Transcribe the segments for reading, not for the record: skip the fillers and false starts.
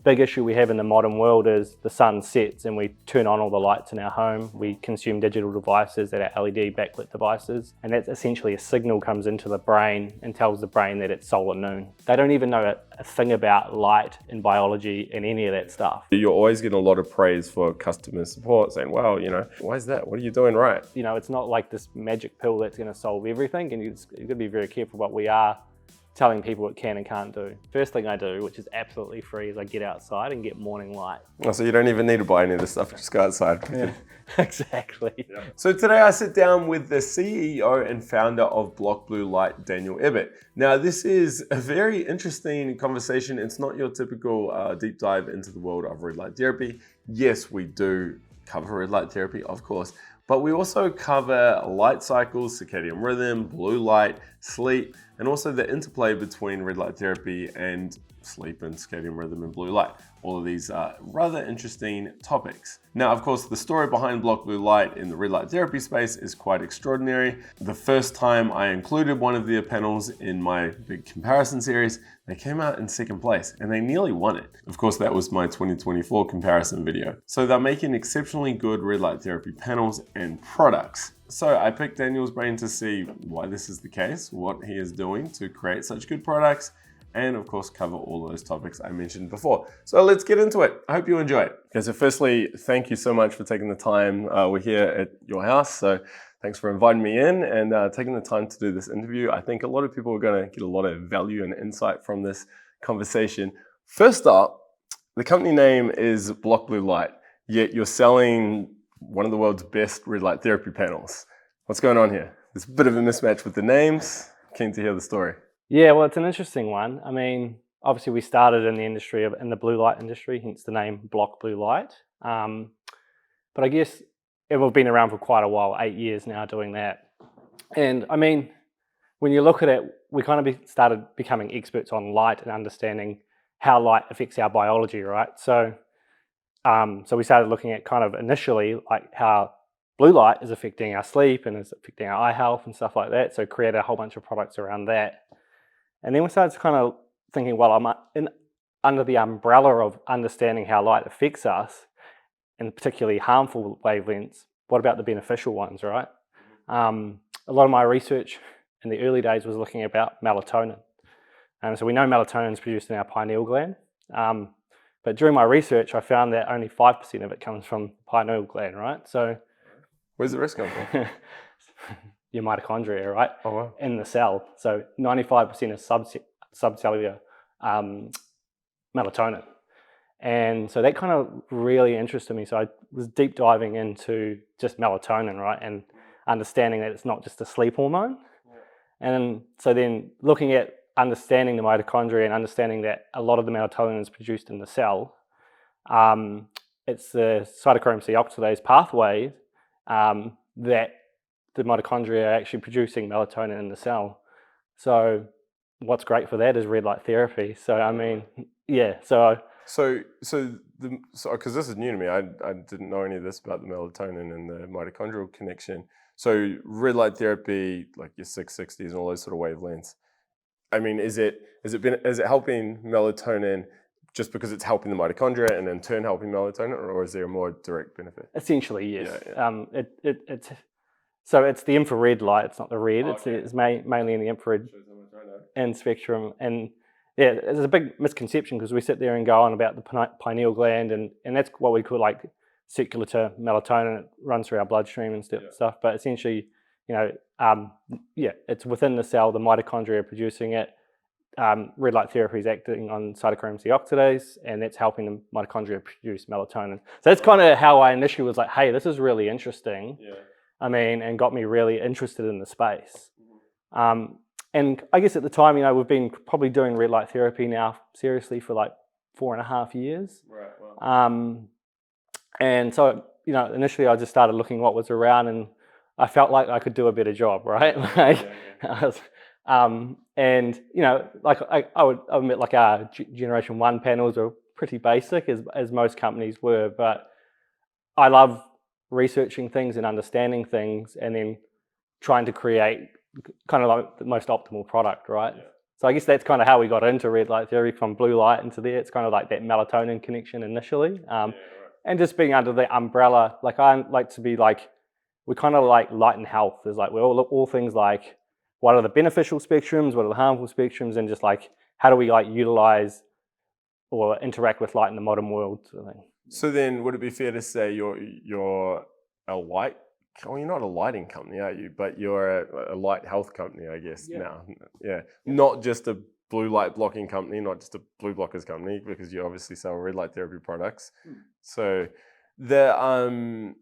big issue we have in the modern world is the sun sets and we turn on all the lights in our home. We consume digital devices that are LED backlit devices, and that's essentially a signal comes into the brain and tells the brain that it's solar noon. They don't even know a thing about light and biology and any of that stuff. You're always getting a lot of praise for customer support, saying, well, you know, why is that? What are you doing right? You know, it's not like this magic pill that's going to solve everything, and you've got to be very careful what we are telling people what can and can't do. First thing I do, which is absolutely free, is I get outside and get morning light. Oh, so you don't even need to buy any of this stuff, just go outside. Yeah, exactly. Yeah. So today I sit down with the CEO and founder of Block Blue Light, Daniel Ebbett. Now this is a very interesting conversation. It's not your typical deep dive into the world of red light therapy. Yes, we do cover red light therapy, of course, but we also cover light cycles, circadian rhythm, blue light, sleep, and also the interplay between red light therapy and sleep and circadian rhythm and blue light. All of these are rather interesting topics. Now, of course, the story behind Block Blue Light in the red light therapy space is quite extraordinary. The first time I included one of their panels in my big comparison series, they came out in second place and they nearly won it. Of course, that was my 2024 comparison video. So they're making exceptionally good red light therapy panels and products. So I picked Daniel's brain to see why this is the case, what he is doing to create such good products, and of course cover all those topics I mentioned before. So let's get into it. I hope you enjoy it. Okay, so firstly, thank you so much for taking the time. We're here at your house, so thanks for inviting me in and taking the time to do this interview. I think a lot of people are gonna get a lot of value and insight from this conversation. First up, the company name is Block Blue Light, yet you're selling one of the world's best red light therapy panels. What's going on here? There's a bit of a mismatch with the names. Keen to hear the story. Yeah, well, it's an interesting one. I mean, obviously we started in the industry in the blue light industry, hence the name Block Blue Light. But I guess we've been around for quite a while, 8 years now doing that. And I mean, when you look at it, we kind of started becoming experts on light and understanding how light affects our biology, right? So we started looking at kind of initially like how blue light is affecting our sleep and is affecting our eye health and stuff like that. So create a whole bunch of products around that. And then we started kind of thinking, well, I'm under the umbrella of understanding how light affects us, and particularly harmful wavelengths. What about the beneficial ones, right? A lot of my research in the early days was looking about melatonin. So we know melatonin is produced in our pineal gland. But during my research, I found that only 5% of it comes from pineal gland, right? So where's the rest come from? Your mitochondria, right? Oh, wow. In the cell. So 95% is subcellular melatonin. And so that kind of really interested me. So I was deep diving into just melatonin, right? And understanding that it's not just a sleep hormone. Yeah. And so then looking at understanding the mitochondria and understanding that a lot of the melatonin is produced in the cell, it's the cytochrome C oxidase pathway that the mitochondria are actually producing melatonin in the cell. So what's great for that is red light therapy. So I mean, yeah. So because this is new to me, I didn't know any of this about the melatonin and the mitochondrial connection. So red light therapy, like your 660s and all those sort of wavelengths. I mean, is it helping melatonin just because it's helping the mitochondria and in turn helping melatonin, or is there a more direct benefit? Essentially, yes. Yeah. So it's the infrared light. It's not the red. It's mainly in the infrared and spectrum. And yeah, there's a big misconception because we sit there and go on about the pineal gland, and that's what we call like circular to melatonin. It runs through our bloodstream and stuff. But essentially, you know, it's within the cell. The mitochondria are producing it. Red light therapy is acting on cytochrome C oxidase, and that's helping the mitochondria produce melatonin. So that's kind of how I initially was like, hey, this is really interesting. Yeah. I mean, and got me really interested in the space. And I guess at the time, you know, we've been probably doing red light therapy now seriously for like 4.5 years. Right. Wow. And so, you know, initially I just started looking what was around, and I felt like I could do a better job, right? And you know, like I would admit, like our Generation 1 panels are pretty basic, as most companies were, but I love researching things and understanding things, and then trying to create kind of like the most optimal product, right? So I guess that's kind of how we got into red light therapy, from blue light into there. It's kind of like that melatonin connection initially. And just being under the umbrella, like I like to be like, we kind of like light and health. There's like, we're all things like, what are the beneficial spectrums, what are the harmful spectrums, and just like, how do we like utilize or interact with light in the modern world sort of thing. So then would it be fair to say you're a light, well, you're not a lighting company, are you? But you're a light health company, I guess, now. Yeah. Not just a blue light blocking company, not just a blue blockers company, because you obviously sell red light therapy products. So you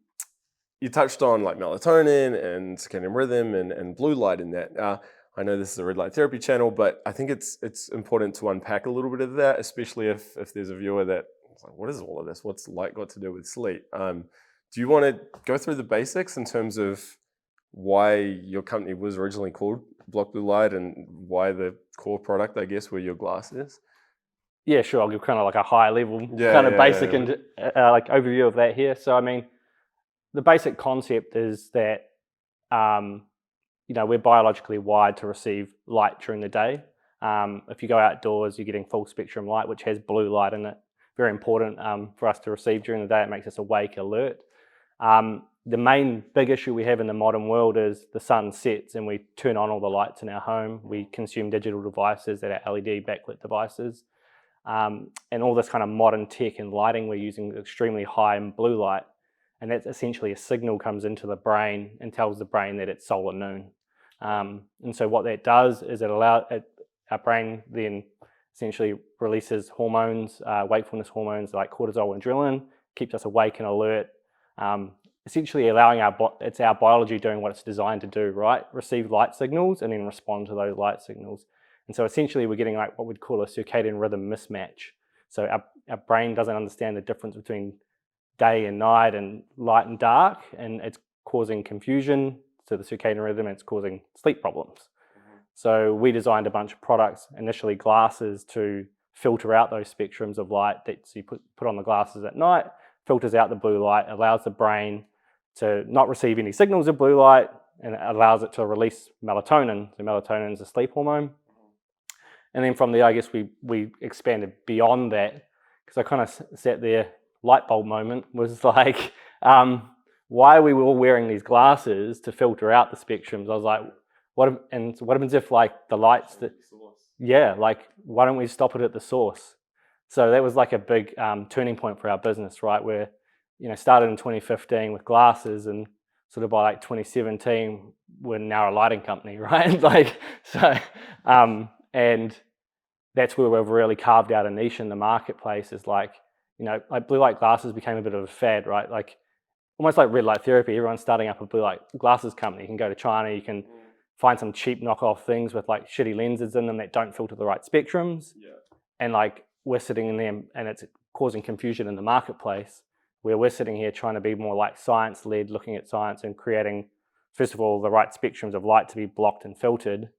touched on like melatonin and circadian rhythm and blue light in that. I know this is a red light therapy channel, but I think it's important to unpack a little bit of that, especially if there's a viewer that, like, what is all of this? What's light got to do with sleep? Do you want to go through the basics in terms of why your company was originally called Block Blue Light and why the core product, I guess, were your glasses? Yeah, sure. I'll give kind of like a high level, basic and like overview of that here. So I mean, the basic concept is that we're biologically wired to receive light during the day. If you go outdoors, you're getting full spectrum light, which has blue light in it. Very important for us to receive during the day. It makes us awake, alert. The main big issue we have in the modern world is the sun sets and we turn on all the lights in our home. We consume digital devices that are LED backlit devices. And all this kind of modern tech and lighting, we're using extremely high in blue light. And that's essentially a signal comes into the brain and tells the brain that it's solar noon. And so what that does is our brain then essentially releases hormones, wakefulness hormones like cortisol and adrenaline, keeps us awake and alert, essentially allowing it's our biology doing what it's designed to do, right? Receive light signals and then respond to those light signals. And so essentially we're getting like what we'd call a circadian rhythm mismatch. So our brain doesn't understand the difference between day and night and light and dark, and it's causing confusion to the circadian rhythm, and it's causing sleep problems. So we designed a bunch of products, initially glasses, to filter out those spectrums of light that you put on the glasses at night, filters out the blue light, allows the brain to not receive any signals of blue light, and it allows it to release melatonin. So melatonin is a sleep hormone. And then from there, I guess we expanded beyond that, because I kind of sat there, light bulb moment was like, why are we all wearing these glasses to filter out the spectrums? I was like, what happens if like the lights that, like why don't we stop it at the source? So that was like a big turning point for our business, right? Where, started in 2015 with glasses, and sort of by like 2017, we're now a lighting company, right? And that's where we've really carved out a niche in the marketplace. Is like, like blue light glasses became a bit of a fad, right? Like almost like red light therapy. Everyone's starting up a blue light glasses company. You can go to China, you can find some cheap knockoff things with like shitty lenses in them that don't filter the right spectrums. And like we're sitting in them and it's causing confusion in the marketplace, where we're sitting here trying to be more like science-led, looking at science and creating, first of all, the right spectrums of light to be blocked and filtered.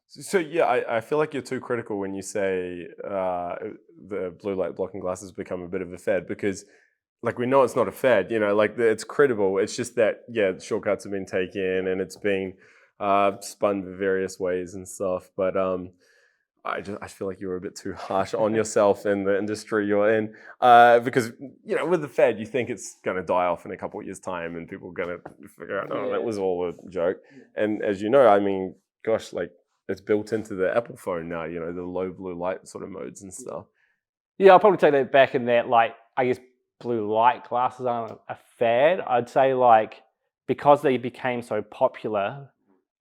So I feel like you're too critical when you say the blue light blocking glasses become a bit of a fad, because like we know it's not a fad, like it's credible. It's just that, shortcuts have been taken and it's been spun various ways and stuff. But I feel like you're a bit too harsh on yourself and the industry you're in, because with the fad you think it's going to die off in a couple of years' time and people are going to figure out, oh, that was all a joke. And as you know, I mean, gosh, like it's built into the Apple phone now, the low blue light sort of modes and stuff. Yeah, I'll probably take that back in that, like, I guess blue light glasses aren't a fad. I'd say like because they became so popular,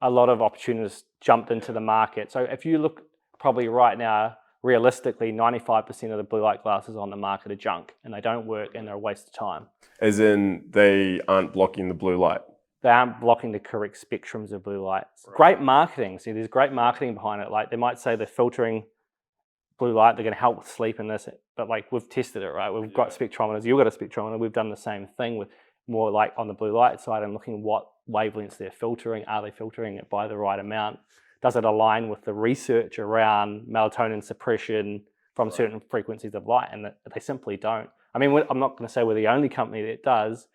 a lot of opportunities jumped into the market. So if you look probably right now, realistically, 95% of the blue light glasses on the market are junk and they don't work and they're a waste of time. As in they aren't blocking the blue light? They aren't blocking the correct spectrums of blue light. Right. Great marketing. See, there's great marketing behind it. Like they might say they're filtering blue light, they're going to help with sleep and this, but like we've tested it, right? We've got spectrometers. You've got a spectrometer. We've done the same thing with more like on the blue light side and looking what wavelengths they're filtering. Are they filtering it by the right amount? Does it align with the research around melatonin suppression from certain frequencies of light? And they simply don't. I mean, I'm not going to say we're the only company that does,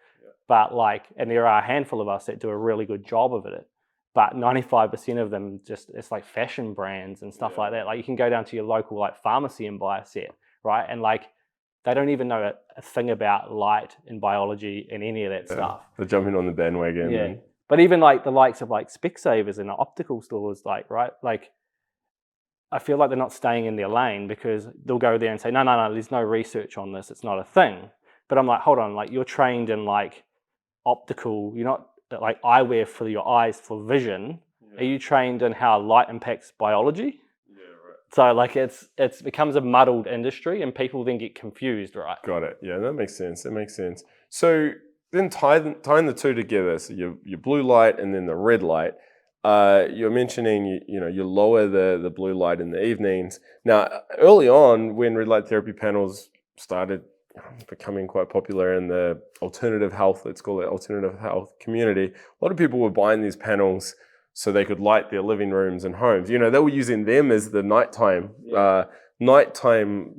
but like, and there are a handful of us that do a really good job of it. but 95% of them it's like fashion brands and stuff like that. Like you can go down to your local like pharmacy and buy a set, right? And like they don't even know a thing about light and biology and any of that stuff. They're jumping on the bandwagon. Yeah. But even like the likes of like Specsavers and the optical stores, like, right? Like I feel like they're not staying in their lane because they'll go there and say, no, there's no research on this. It's not a thing. But I'm like, hold on, like you're trained in like optical, you're not like eyewear for your eyes for vision. Are you trained in how light impacts biology? So like it becomes a muddled industry and people then get confused, right? Got it. Yeah, that makes sense. So then tying the two together, so your blue light and then the red light, you're mentioning you lower the blue light in the evenings. Now, early on when red light therapy panels started becoming quite popular in the alternative health, let's call it alternative health community, a lot of people were buying these panels so they could light their living rooms and homes. They were using them as the nighttime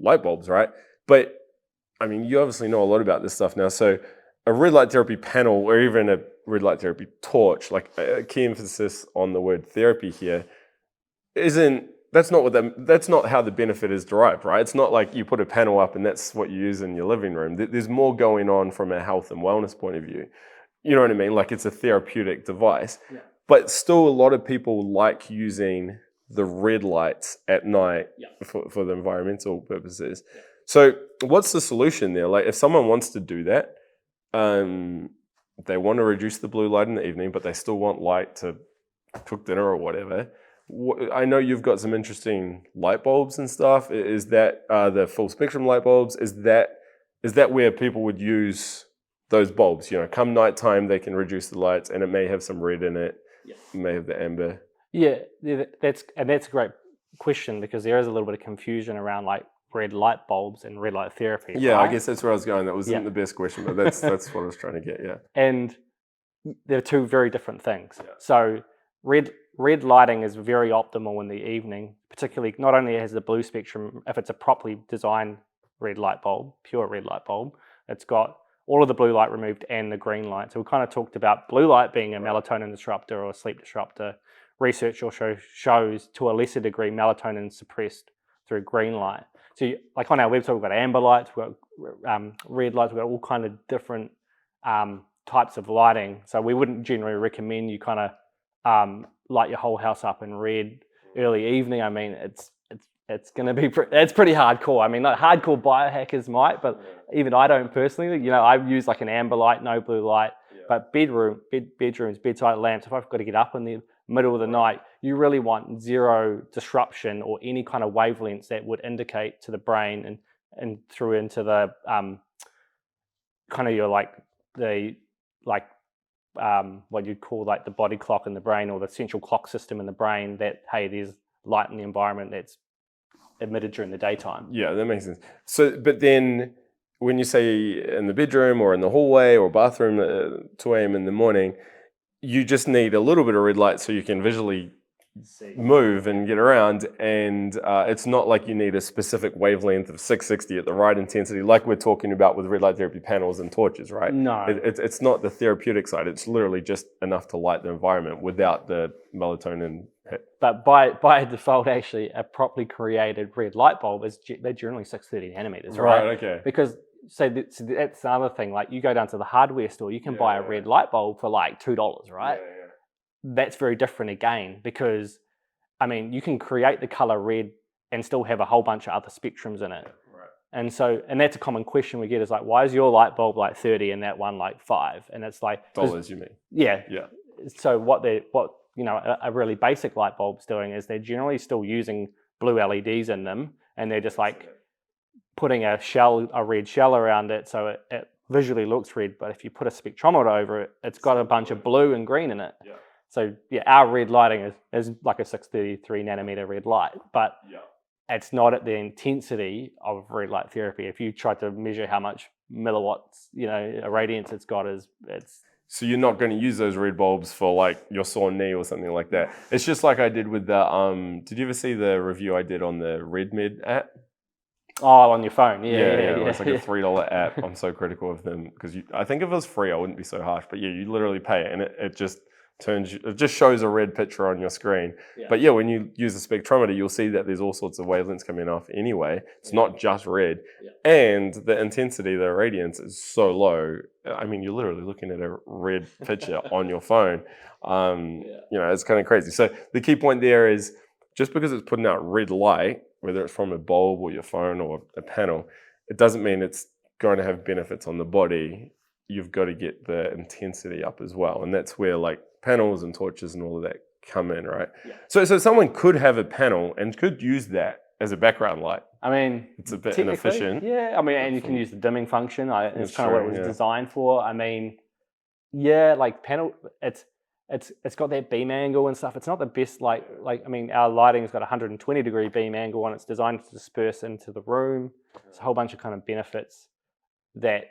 light bulbs, right? But I mean, you obviously know a lot about this stuff now. So a red light therapy panel or even a red light therapy torch, like a key emphasis on the word therapy here, that's not how the benefit is derived, right? It's not like you put a panel up and that's what you use in your living room. There's more going on from a health and wellness point of view. You know what I mean? Like it's a therapeutic device. Yeah. But still a lot of people like using the red lights at night for the environmental purposes. Yeah. So what's the solution there? Like if someone wants to do that, they want to reduce the blue light in the evening, but they still want light to cook dinner or whatever. I know you've got some interesting light bulbs and stuff. Is that the full spectrum light bulbs? Is that where people would use those bulbs? Come nighttime, they can reduce the lights, and it may have some red in it. Yeah. It may have the amber. Yeah, that's a great question because there is a little bit of confusion around like red light bulbs and red light therapy. Yeah, right? I guess that's where I was going. That wasn't the best question, but that's what I was trying to get. Yeah, and they're two very different things. Yeah. So red lighting is very optimal in the evening, particularly not only has the blue spectrum, if it's a properly designed red light bulb, pure red light bulb, it's got all of the blue light removed and the green light. So we kind of talked about blue light being a melatonin disruptor or a sleep disruptor. Research also shows to a lesser degree melatonin suppressed through green light. So like on our website, we've got amber lights, we've got red lights, we've got all kind of different types of lighting. So we wouldn't generally recommend you kind of light your whole house up in red early evening. I mean, it's going to be it's pretty hardcore. I mean, like hardcore biohackers might, but even I don't personally. I use like an amber light, no blue light. Yeah. But bedrooms, bedside lamps. If I've got to get up in the middle of the night, you really want zero disruption or any kind of wavelengths that would indicate to the brain and through into the kind of your what you'd call like the body clock in the brain or the central clock system in the brain that, hey, there's light in the environment that's emitted during the daytime. Yeah, that makes sense. So, but then when you say in the bedroom or in the hallway or bathroom at 2 a.m. in the morning, you just need a little bit of red light so you can visually move and get around, and it's not like you need a specific wavelength of 660 at the right intensity like we're talking about with red light therapy panels and torches, right? No. It's not the therapeutic side. It's literally just enough to light the environment without the melatonin hit. But by default, actually, a properly created red light bulb they're generally 630 nanometers, right? Right, okay. Because so that's another thing. Like you go down to the hardware store, you can buy a red light bulb for like $2, right? Yeah. That's very different again because, I mean, you can create the color red and still have a whole bunch of other spectrums in it. Right. And that's a common question we get is like, why is your light bulb like 30 and that one like 5? And it's like dollars, you mean? Yeah. Yeah. So what a really basic light bulb's doing is they're generally still using blue LEDs in them, and they're just like putting a red shell around it so it visually looks red. But if you put a spectrometer over it, it's got a bunch of blue and green in it. Yeah. So yeah, our red lighting is like a 633 nanometer red light, but it's not at the intensity of red light therapy. If you try to measure how much milliwatts, a radiance it's got it's. So you're not going to use those red bulbs for like your sore knee or something like that. It's just like I did with the, did you ever see the review I did on the RedMed app? Oh, on your phone. Yeah. It's like a $3 app. I'm so critical of them because I think if it was free, I wouldn't be so harsh. But yeah, you literally pay it and it just it just shows a red picture on your screen. Yeah. But yeah, when you use a spectrometer, you'll see that there's all sorts of wavelengths coming off anyway. It's not just red. Yeah. And the intensity, the radiance is so low. I mean, you're literally looking at a red picture on your phone. It's kind of crazy. So the key point there is just because it's putting out red light, whether it's from a bulb or your phone or a panel, it doesn't mean it's going to have benefits on the body. You've got to get the intensity up as well. And that's where like panels and torches and all of that come in, right? Yeah. So someone could have a panel and could use that as a background light. I mean, it's a bit inefficient. Yeah, I mean, and you can use the dimming function. It's kind of what it was designed for. I mean, like panel, it's got that beam angle and stuff. It's not the best, I mean, our lighting's got 120-degree beam angle and it's designed to disperse into the room. It's a whole bunch of kind of benefits that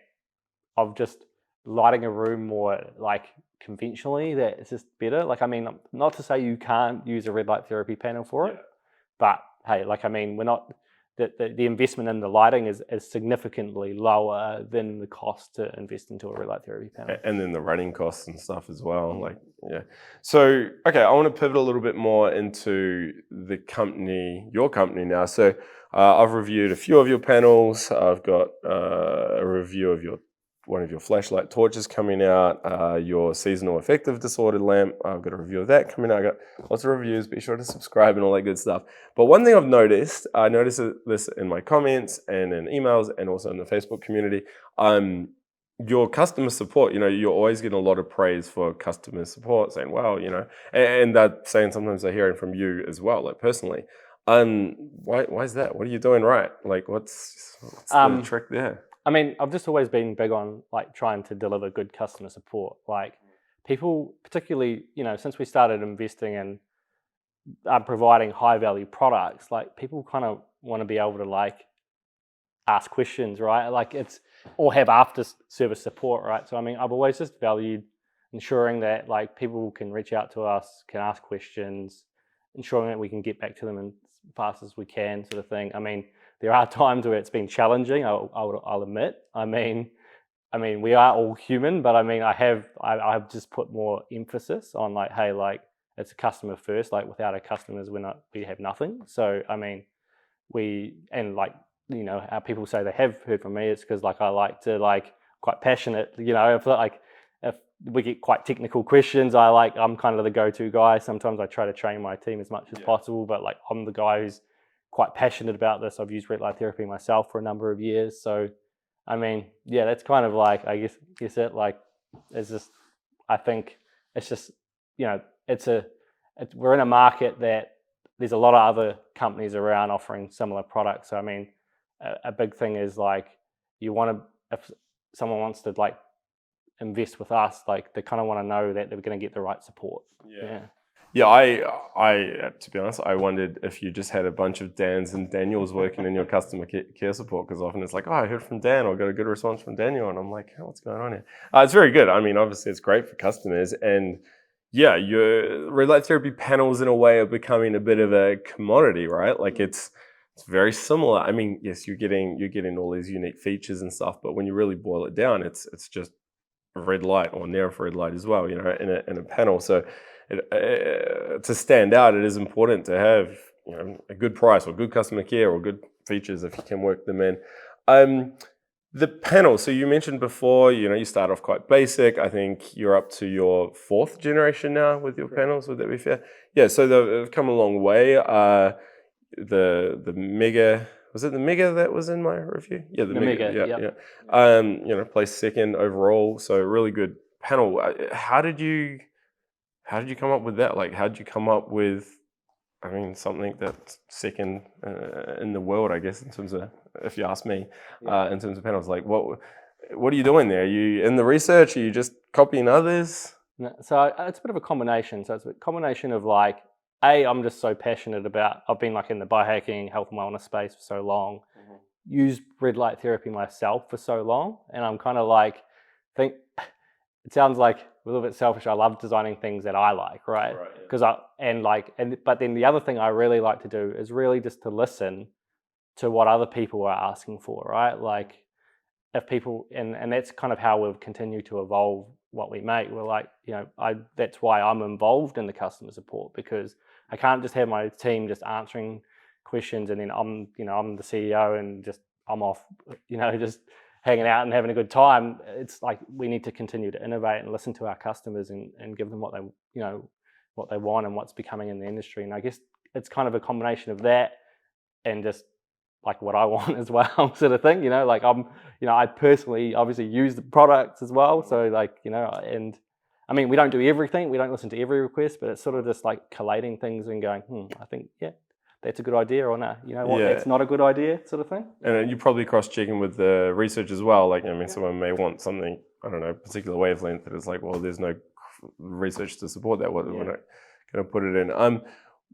of just lighting a room more like conventionally, that it's just better. Like, I mean, not to say you can't use a red light therapy panel for it, but hey, like, I mean, we're not, the investment in the lighting is significantly lower than the cost to invest into a red light therapy panel. And then the running costs and stuff as well. Like, yeah. So, okay, I want to pivot a little bit more into the company, your company now. So I've reviewed a few of your panels. I've got a review of one of your flashlight torches coming out, your seasonal affective disorder lamp. I've got a review of that coming out. I've got lots of reviews. Be sure to subscribe and all that good stuff. But one thing I've noticed, I noticed this in my comments and in emails and also in the Facebook community, your customer support, you're always getting a lot of praise for customer support, saying, wow, and that saying sometimes they're hearing from you as well, like personally. Why is that? What are you doing right? Like, what's the trick there? I mean, I've just always been big on like trying to deliver good customer support. Like people, particularly, since we started investing in providing high value products, like people kind of want to be able to like ask questions, right? Like or have after service support, right? So, I mean, I've always just valued ensuring that like people can reach out to us, can ask questions, ensuring that we can get back to them as fast as we can, sort of thing. I mean, there are times where it's been challenging, I'll admit. I mean, we are all human, but I mean, I've just put more emphasis on like, hey, like it's a customer first. Like without our customers, we have nothing. So I mean, how people say they have heard from me, it's because like I like to like quite passionate. If we get quite technical questions, I'm kind of the go-to guy. Sometimes I try to train my team as much as possible, but like I'm the guy who's quite passionate about this. I've used red light therapy myself for a number of years. So, I mean, yeah, that's kind of like, I guess it like, it's just, I think it's just, we're in a market that there's a lot of other companies around offering similar products. So, I mean, a big thing is like, if someone wants to like invest with us, like they kind of want to know that they're going to get the right support. Yeah, I to be honest, I wondered if you just had a bunch of Dans and Daniels working in your customer care support, because often it's like, oh, I heard from Dan or got a good response from Daniel, and I'm like, oh, what's going on here? It's very good. I mean, obviously it's great for customers, and yeah, your red light therapy panels in a way are becoming a bit of a commodity, right? Like it's very similar. I mean, yes, you're getting all these unique features and stuff, but when you really boil it down, it's just a red light or near infrared light as well, in a panel. So to stand out, it is important to have a good price or good customer care or good features if you can work them in. The panel, so you mentioned before, you start off quite basic. I think you're up to your 4th generation now with your panels. Would that be fair? Yeah, so they've come a long way. The Mega, was it the Mega that was in my review? Yeah, the Mega. Yeah. Placed 2nd overall. So really good panel. How did you come up with that? Like, how did you come up with, something that's 2nd in the world, I guess, in terms of, if you ask me, in terms of panels? Like, what are you doing there? Are you in the research? Are you just copying others? No, so it's a bit of a combination. So it's a combination of like, I'm just so passionate about, I've been like in the biohacking, health and wellness space for so long, used red light therapy myself for so long, and I'm kind of like, it sounds like a little bit selfish. I love designing things that I like, right? Because but then the other thing I really like to do is really just to listen to what other people are asking for, right? Like, if people, and that's kind of how we've continued to evolve what we make. We're like, that's why I'm involved in the customer support, because I can't just have my team just answering questions and then I'm the CEO and just I'm off, just hanging out and having a good time. It's like we need to continue to innovate and listen to our customers and give them what they want and what's becoming in the industry. And I guess it's kind of a combination of that and just like what I want as well, sort of thing. Like I personally obviously use the products as well. So and I mean, we don't do everything. We don't listen to every request, but it's sort of just like collating things and going, I think, that's a good idea, or no, that's not a good idea, sort of thing. And you're probably cross-checking with the research as well. Like, I mean, someone may want something, I don't know, particular wavelength that is like, well, there's no research to support that. We're not going to put it in.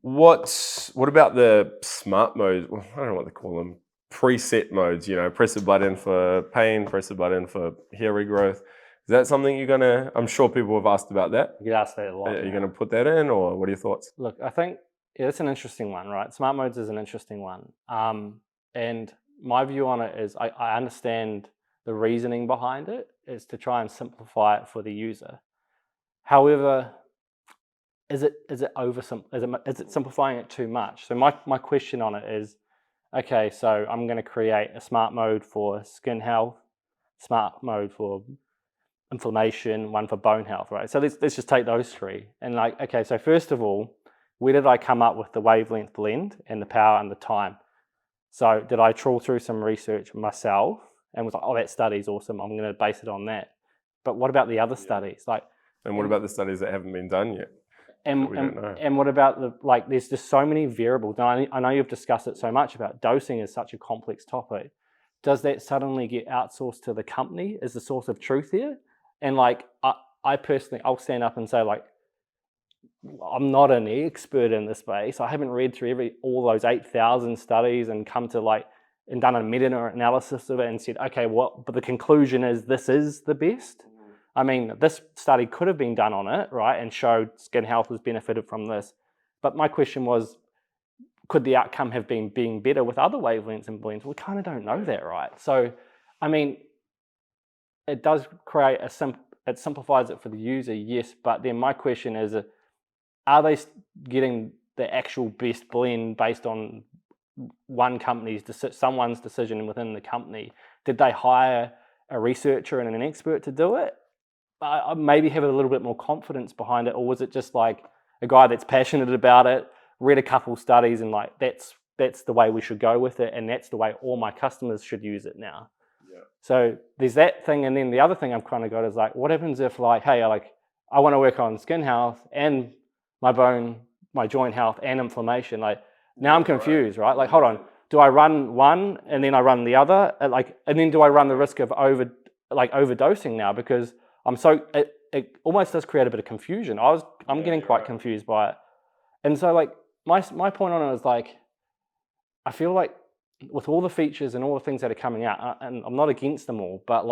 What about the smart modes? Well, I don't know what they call them. Preset modes, press a button for pain, press a button for hair regrowth. Is that something you're going to, I'm sure people have asked about that. You get asked that a lot. Are you going to put that in, or what are your thoughts? Look, I think, it's an interesting one, right? Smart modes is an interesting one. And my view on it is I understand the reasoning behind it is to try and simplify it for the user. However, is it simplifying it too much? So my question on it is, okay, so I'm going to create a smart mode for skin health, smart mode for inflammation, one for bone health, right? So let's just take those three. And like, okay, so first of all, where did I come up with the wavelength blend and the power and the time? So did I trawl through some research myself and was like, that study's awesome, I'm going to base it on that. But what about the other studies? And what about the studies that haven't been done yet? And what about there's just so many variables. Now, I know you've discussed it so much about dosing is such a complex topic. Does that suddenly get outsourced to the company as the source of truth here? And I personally, I'll stand up and say I'm not an expert in this space. I haven't read through all those 8,000 studies and come to and done a meta-analysis of it and said, okay, but the conclusion is this is the best. I mean, this study could have been done on it, right, and showed skin health has benefited from this. But my question was, could the outcome have been being better with other wavelengths and blends? We kind of don't know that, right? So, I mean, it does create it simplifies it for the user, yes. But then my question is, are they getting the actual best blend based on someone's decision within the company? Did they hire a researcher and an expert to do it? I maybe have a little bit more confidence behind it, or was it just like a guy that's passionate about it, read a couple studies and that's the way we should go with it, and that's the way all my customers should use it now. Yeah. So there's that thing, and then the other thing I've kind of got is what happens if hey, I want to work on skin health and my bone, my joint health and inflammation. Now I'm confused, right? Hold on, do I run one and then I run the other? And then do I run the risk of overdosing now? Because it almost does create a bit of confusion. I'm getting quite confused by it. And so my point on it is I feel like with all the features and all the things that are coming out, and I'm not against them all, but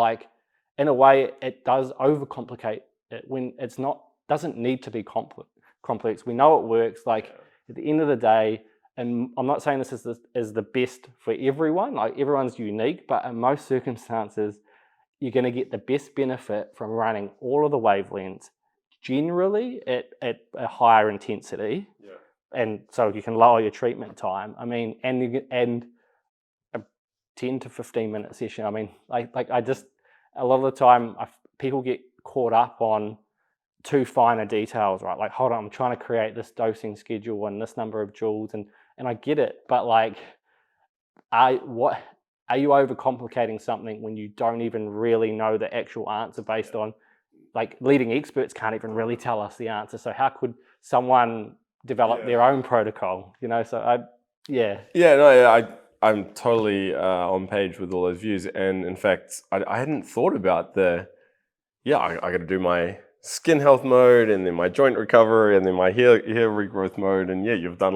in a way it does overcomplicate it when it's not, doesn't need to be complex. We know it works. At the end of the day, and I'm not saying this is the best for everyone, everyone's unique, but in most circumstances, you're going to get the best benefit from running all of the wavelengths generally at a higher intensity. Yeah. And so you can lower your treatment time. I mean, and a 10 to 15 minute session. I mean, a lot of the time people get caught up on too finer details, right? Hold on, I'm trying to create this dosing schedule and this number of joules, and I get it, but are you overcomplicating something when you don't even really know the actual answer based on leading experts can't even really tell us the answer. So how could someone develop their own protocol? I'm totally on page with all those views, and in fact, I hadn't thought about I got to do my skin health mode and then my joint recovery and then my hair regrowth mode, and you've done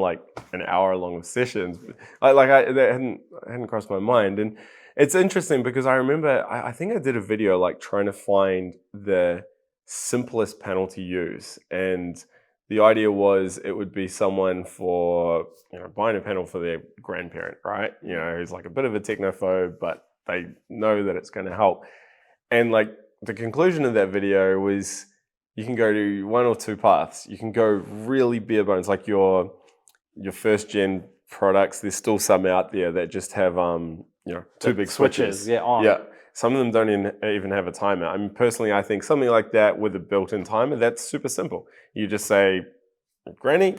an hour long of sessions. That hadn't crossed my mind. And it's interesting because I remember I think I did a video trying to find the simplest panel to use, and the idea was it would be someone for buying a panel for their grandparent, right? Who's a bit of a technophobe, but they know that it's going to help. And like the conclusion of that video was, you can go to one or two paths. You can go really bare bones, like your first gen products. There's still some out there that just have two big switches. Yeah. Some of them don't even have a timer. I mean, personally, I think something like that with a built-in timer, that's super simple. You just say, Granny,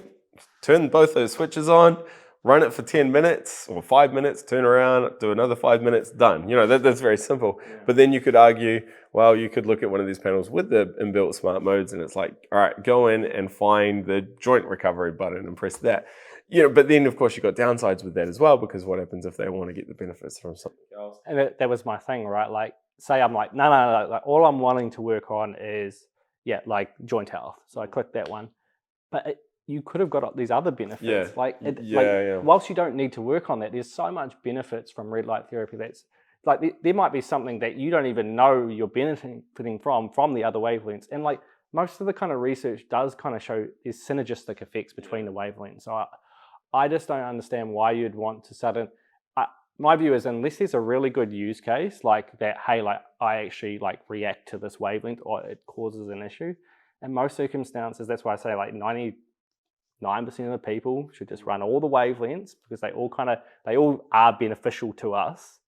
turn both those switches on, run it for 10 minutes or 5 minutes, turn around, do another 5 minutes, done. That's very simple. Yeah. But then you could argue, well, you could look at one of these panels with the inbuilt smart modes, and it's like, all right, go in and find the joint recovery button and press that. But then of course you've got downsides with that as well, because what happens if they want to get the benefits from something else? And that was my thing, right? Like, say I'm like, no, like all I'm wanting to work on is, like joint health. So I click that one. But you could have got these other benefits. Whilst you don't need to work on that, there's so much benefits from red light therapy that's like, there might be something that you don't even know you're benefiting from the other wavelengths. And like most of the kind of research does kind of show there's synergistic effects between the wavelengths. So I just don't understand why you'd want to my view is, unless there's a really good use case like that, hey, like I actually like react to this wavelength or it causes an issue. In most circumstances, that's why I say like 99% of the people should just run all the wavelengths, because they all are beneficial to us.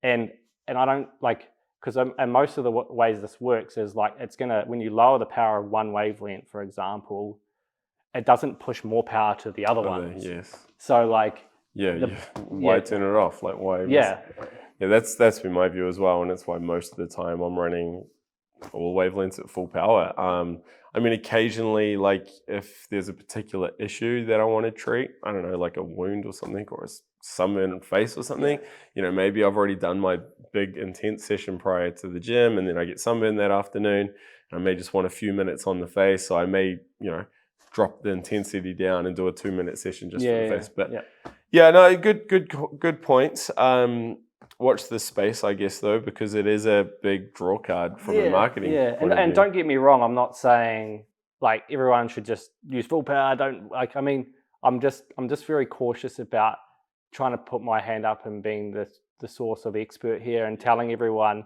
And I don't like, because and most of the ways this works is like, it's gonna, when you lower the power of one wavelength, for example, it doesn't push more power to the other ones. Yes. So like, why turn it off? Like why? That's been my view as well, and that's why most of the time I'm running all wavelengths at full power. I mean, occasionally, like if there's a particular issue that I want to treat, I don't know, like a wound or something, or a sunburn face or something, maybe I've already done my big intense session prior to the gym, and then I get sunburn that afternoon, and I may just want a few minutes on the face, so I may, drop the intensity down and do a 2-minute session just for the face. But good points. Watch this space, I guess, though, because it is a big draw card from a marketing point of view. And don't get me wrong, I'm not saying like everyone should just use full power. I'm just very cautious about trying to put my hand up and being the source of expert here and telling everyone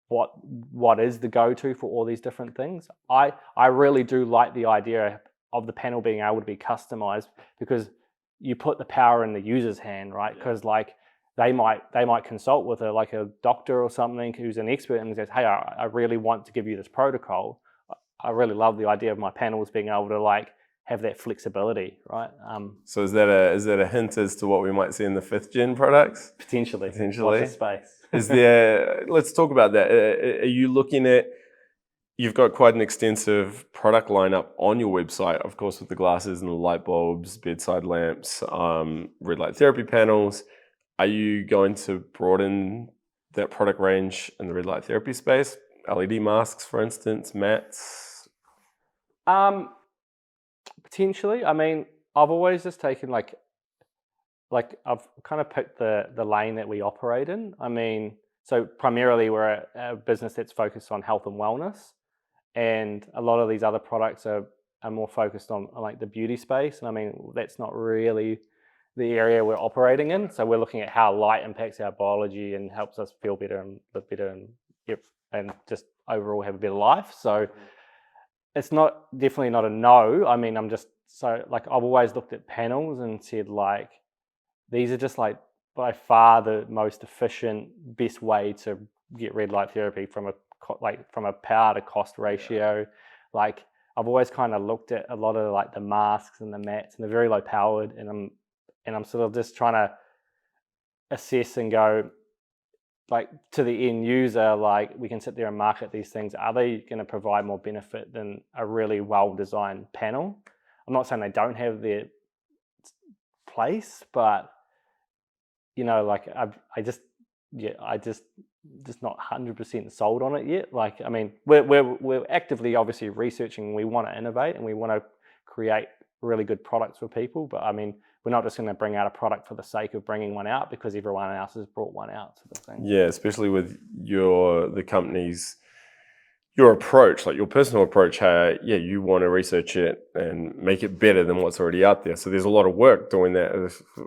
what is the go-to for all these different things. I really do like the idea of the panel being able to be customized, because you put the power in the user's hand, right? Because like they might consult with a doctor or something who's an expert and says, hey, I really want to give you this protocol. I really love the idea of my panels being able to like have that flexibility, right? So is that a hint as to what we might see in the 5th gen products? Potentially. Watch the space. Let's talk about that. Are you looking at, you've got quite an extensive product lineup on your website, of course, with the glasses and the light bulbs, bedside lamps, red light therapy panels. Are you going to broaden that product range in the red light therapy space? LED masks, for instance, mats? Potentially. I mean, I've always just taken like I've kind of picked the lane that we operate in. I mean, so primarily we're a business that's focused on health and wellness, and a lot of these other products are more focused on like the beauty space. And I mean, that's not really the area we're operating in. So we're looking at how light impacts our biology and helps us feel better and live better and just overall have a better life. So it's definitely not a no. I mean, I've always looked at panels and said like, these are just like by far the most efficient, best way to get red light therapy from a power to cost ratio. Like I've always kind of looked at a lot of like the masks and the mats, and they're very low powered, and I'm sort of just trying to assess and go like to the end user, like we can sit there and market these things. Are they going to provide more benefit than a really well-designed panel? I'm not saying they don't have their place, but like I just not 100% sold on it yet. Like, I mean, we're actively obviously researching. We want to innovate and we want to create really good products for people. But I mean, we're not just going to bring out a product for the sake of bringing one out because everyone else has brought one out, sort of thing. Yeah, especially with the company's, your approach, like your personal approach, you want to research it and make it better than what's already out there. So there's a lot of work doing that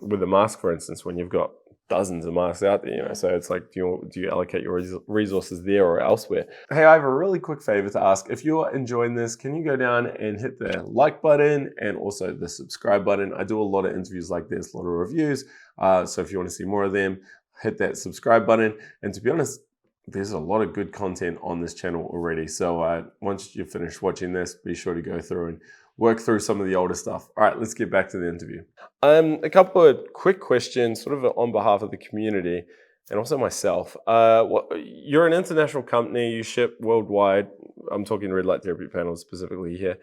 with the mask, for instance, when you've got dozens of masks out there, you know. So it's like, do you allocate your resources there or elsewhere? Hey, I have a really quick favor to ask. If you're enjoying this, can you go down and hit the like button and also the subscribe button? I do a lot of interviews like this, a lot of reviews. So if you want to see more of them, hit that subscribe button. And to be honest, there's a lot of good content on this channel already. So once you finish watching this, be sure to go through and work through some of the older stuff. All right, let's get back to the interview. A couple of quick questions, sort of on behalf of the community and also myself. You're an international company, you ship worldwide. I'm talking red light therapy panels specifically here.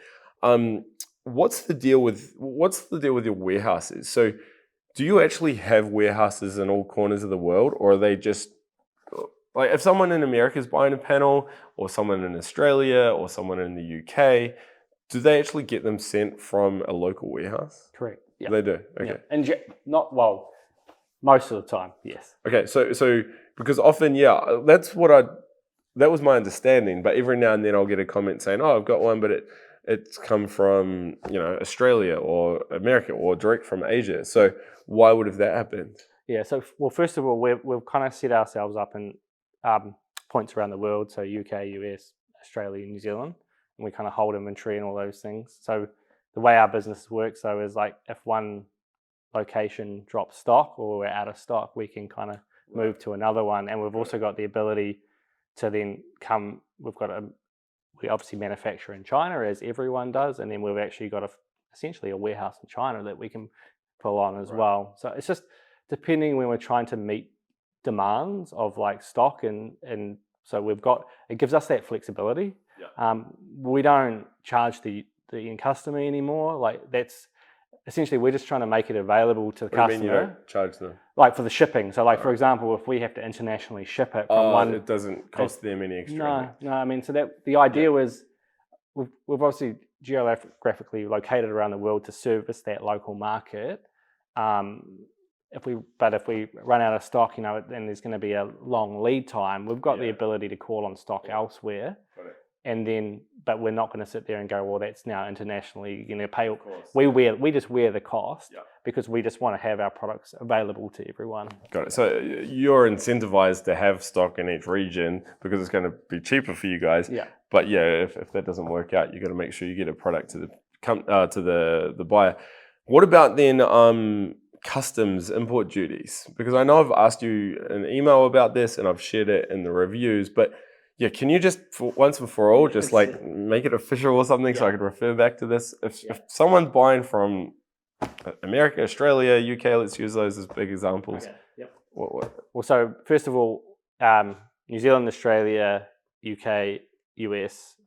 What's the deal with your warehouses? So do you actually have warehouses in all corners of the world, or are they just like, if someone in America is buying a panel, or someone in Australia, or someone in the UK, do they actually get them sent from a local warehouse? Correct. Yeah. They do. Okay. Yeah. And most of the time, yes. Okay. So because often, that was my understanding. But every now and then I'll get a comment saying, "Oh, I've got one, but it's come from, Australia or America or direct from Asia." So why would have that happened? Yeah. So, well, first of all, we've kind of set ourselves up in points around the world. So UK, US, Australia, New Zealand. And we kind of hold inventory and all those things. So the way our business works, though, is like if one location drops stock or we're out of stock, we can kind of move to another one. And we've also got the ability to then we obviously manufacture in China, as everyone does, and then we've actually got essentially a warehouse in China that we can pull on as well. So it's just depending when we're trying to meet demands of like stock, and so it gives us that flexibility. We don't charge the end customer anymore. Like, that's essentially, we're just trying to make it available to the customer. What do you mean you don't charge them? Like for the shipping. So like, for example, if we have to internationally ship it from one, it doesn't cost them any extra. No. I mean, so that the idea was we've obviously geographically located around the world to service that local market. If we run out of stock, then there's going to be a long lead time. We've got the ability to call on stock elsewhere. Got it. And then, but we're not going to sit there and go, well, that's now internationally going to pay. We just wear the cost because we just want to have our products available to everyone. Got it. So you're incentivized to have stock in each region because it's going to be cheaper for you guys. Yeah. But if that doesn't work out, you got to make sure you get a product to the buyer. What about then customs import duties? Because I know I've asked you an email about this and I've shared it in the reviews, but yeah, can you just once and for all just like make it official or something so I could refer back to this? If someone's buying from America, Australia, UK, let's use those as big examples. Okay. Yep. What? Well, so first of all, New Zealand, Australia, UK, US,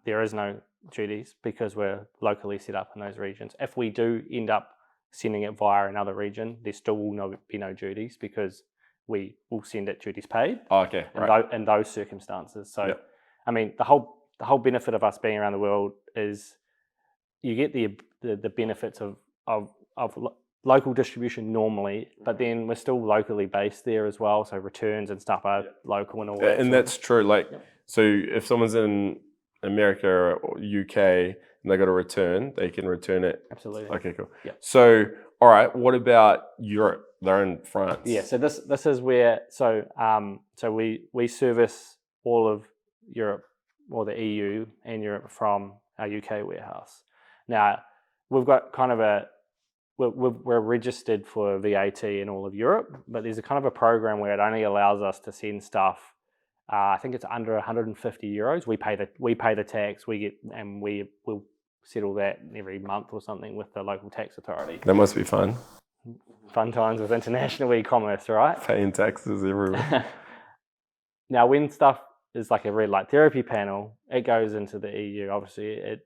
there is no duties because we're locally set up in those regions. If we do end up sending it via another region, there still will be no duties because we will send it duties paid. Oh, okay. In those circumstances. So, I mean, the whole benefit of us being around the world is you get the benefits of local distribution normally, but then we're still locally based there as well. So returns and stuff are local and all that. And that's true. Like, so if someone's in America or UK and they got a return, they can return it. Absolutely. Okay, cool. Yeah. So, all right, what about Europe? They're in France. Yeah, so this is where so we service all of Europe or the EU and Europe from our UK warehouse. Now we've got kind of we're registered for VAT in all of Europe, but there's a kind of a program where it only allows us to send stuff. I think it's under 150 euros. We pay the tax. We'll settle that every month or something with the local tax authority. That must be fun. Fun times with international e-commerce, right? Paying taxes everywhere. Now, when stuff is like a red light therapy panel, it goes into the EU. Obviously, it